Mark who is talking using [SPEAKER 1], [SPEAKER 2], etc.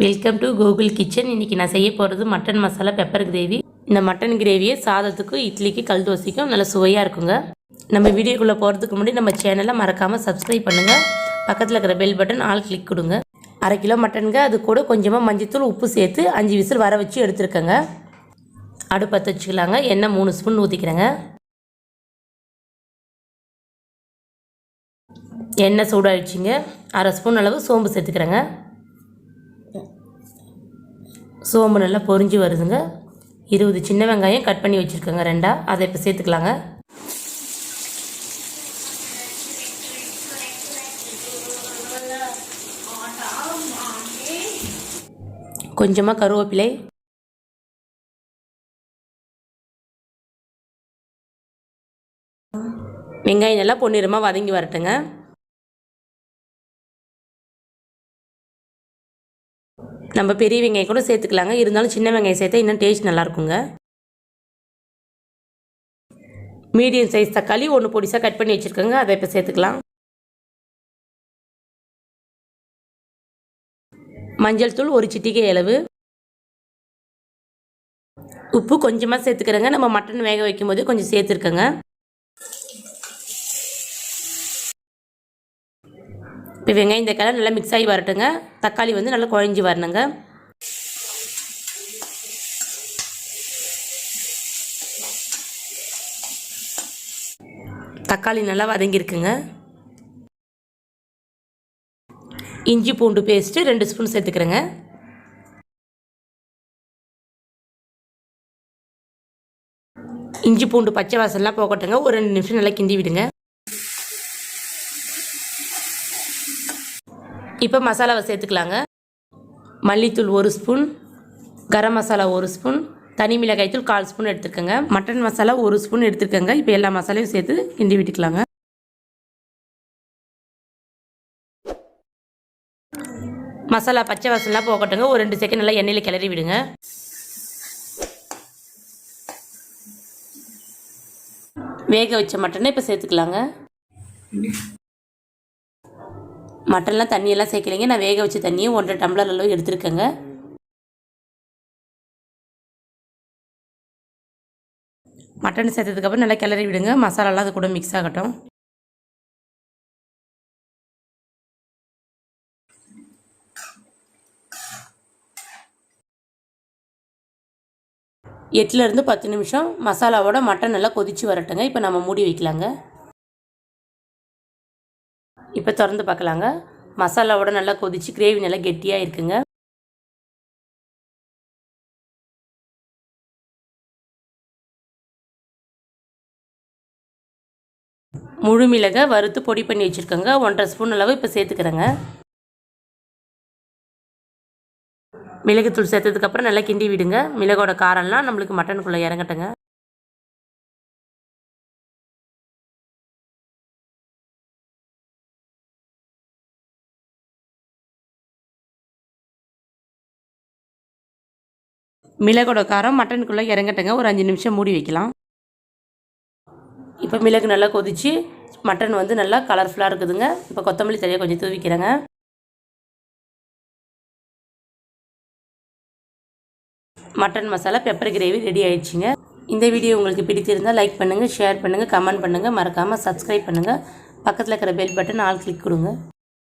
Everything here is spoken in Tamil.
[SPEAKER 1] Welcome to Gokul kitchen. இன்றைக்கி நான் செய்ய போகிறது மட்டன் மசாலா பெப்பர் கிரேவி. இந்த மட்டன் கிரேவியை சாதத்துக்கும் இட்லிக்கு கல் தோசைக்கும் நல்லா சுவையாக இருக்குங்க. நம்ம வீடியோக்குள்ளே போகிறதுக்கு முன்னாடி நம்ம சேனலை மறக்காமல் சப்ஸ்கிரைப் பண்ணுங்கள். பக்கத்தில் இருக்கிற பெல் பட்டன் ஆல் கிளிக் கொடுங்க. 1/2 கிலோ மட்டனுங்க, அது கூட கொஞ்சமாக மஞ்சத்தூள் உப்பு சேர்த்து 5 விசில் வர வச்சு எடுத்துருக்கேங்க. அடுப்பு பற்ற வச்சுக்கலாங்க. எண்ணெய் 3 ஸ்பூன் ஊற்றிக்கிறேங்க. எண்ணெய் சூடாகிடுச்சிங்க. 1/2 ஸ்பூன் அளவு சோம்பு சேர்த்துக்கிறேங்க. சோம்பு நல்லா பொரிஞ்சு வருதுங்க. 20 சின்ன வெங்காயம் கட் பண்ணி வச்சுருக்கேங்க 2. அதை இப்போ சேர்த்துக்கலாங்க. கொஞ்சமாக கருவேப்பிலை, வெங்காயம் நல்லா பொன்னிறமாக வதங்கி வரட்டுங்க. நம்ம பெரிய வெங்காயம் கூட சேர்த்துக்கலாங்க. இருந்தாலும் சின்ன வெங்காயம் சேர்த்தா இன்னும் டேஸ்ட் நல்லாயிருக்குங்க. மீடியம் சைஸ் தக்காளி 1 பொடிசாக கட் பண்ணி வச்சுருக்கோங்க. அதை இப்போ சேர்த்துக்கலாம். மஞ்சள் தூள் 1 சிட்டிகை அளவு, உப்பு கொஞ்சமாக சேர்த்துக்கிறேங்க. நம்ம மட்டன் வேக வைக்கும் போது கொஞ்சம் சேர்த்துருக்கேங்க. இப்போ வெங்காயம் இந்த கலர் நல்லா மிக்ஸ் ஆகி வரட்டுங்க. தக்காளி வந்து நல்லா குழஞ்சி வரணுங்க. தக்காளி நல்லா வதங்கியிருக்குங்க. இஞ்சி பூண்டு பேஸ்ட்டு 2 ஸ்பூன் சேர்த்துக்கிறேங்க. இஞ்சி பூண்டு பச்சை வாசல்லாம் போகட்டுங்க. ஒரு 2 நிமிஷம் நல்லா கிண்டி விடுங்க. இப்போ மசாலாவை சேர்த்துக்கலாங்க. மல்லித்தூள் 1 ஸ்பூன், கரம் மசாலா 1 ஸ்பூன், தனி மிளகாய்த்தூள் 1/4 ஸ்பூன் எடுத்துருக்கேங்க. மட்டன் மசாலா 1 ஸ்பூன் எடுத்துருக்கேங்க. இப்போ எல்லா மசாலையும் சேர்த்து கிண்டி விட்டுக்கலாங்க. மசாலா பச்சை வாசல்லாம் போகட்டுங்க. ஒரு 2 செகண்ட் நல்லா எண்ணெயில் கிளறி விடுங்க. வேக வச்ச மட்டனை இப்போ சேர்த்துக்கலாங்க. மட்டன்லாம் தண்ணியெல்லாம் சேர்க்கலைங்க. நான் வேக வச்ச தண்ணியை 1.5 டம்ளர் அளவு எடுத்துருக்கேங்க. மட்டன் சேர்த்ததுக்கப்புறம் நல்லா கிளறி விடுங்க. மசாலாலாம் அது கூட மிக்ஸ் ஆகட்டும். எட்டுலேருந்து 10 நிமிஷம் மசாலாவோட மட்டன் நல்லா கொதித்து வரட்டுங்க. இப்போ நம்ம மூடி வைக்கலாங்க. இப்போ திறந்து பார்க்கலாங்க. மசாலாவோட நல்லா கொதிச்சு கிரேவி நல்லா கெட்டியாக இருக்குங்க. முழு மிளகை வறுத்து பொடி பண்ணி வச்சுருக்கோங்க. 1.5 ஸ்பூன் அளவு இப்போ சேர்த்துக்கிறேங்க. மிளகுத்தூள் சேர்த்ததுக்கப்புறம் நல்லா கிண்டி விடுங்க. மிளகோட காரம்லாம் நம்மளுக்கு மட்டனுக்குள்ளே இறங்கட்டுங்க. மிளகோட காரம் மட்டனுக்குள்ளே இறங்கட்டுங்க. ஒரு 5 நிமிஷம் மூடி வைக்கலாம். இப்போ மிளகு நல்லா கொதிச்சு மட்டன் வந்து நல்லா கலர்ஃபுல்லாக இருக்குதுங்க. இப்போ கொத்தமல்லி தழையை கொஞ்சம் தூவிக்கிறேங்க. Mutton masala pepper gravy ready ஆயிடுச்சுங்க. இந்த வீடியோ உங்களுக்கு பிடித்திருந்தால் லைக் பண்ணுங்கள், ஷேர் பண்ணுங்கள், கமெண்ட் பண்ணுங்கள். மறக்காமல் சப்ஸ்கிரைப் பண்ணுங்கள். பக்கத்தில் இருக்கிற பெல் பட்டன் ஆல் கிளிக் கொடுங்க.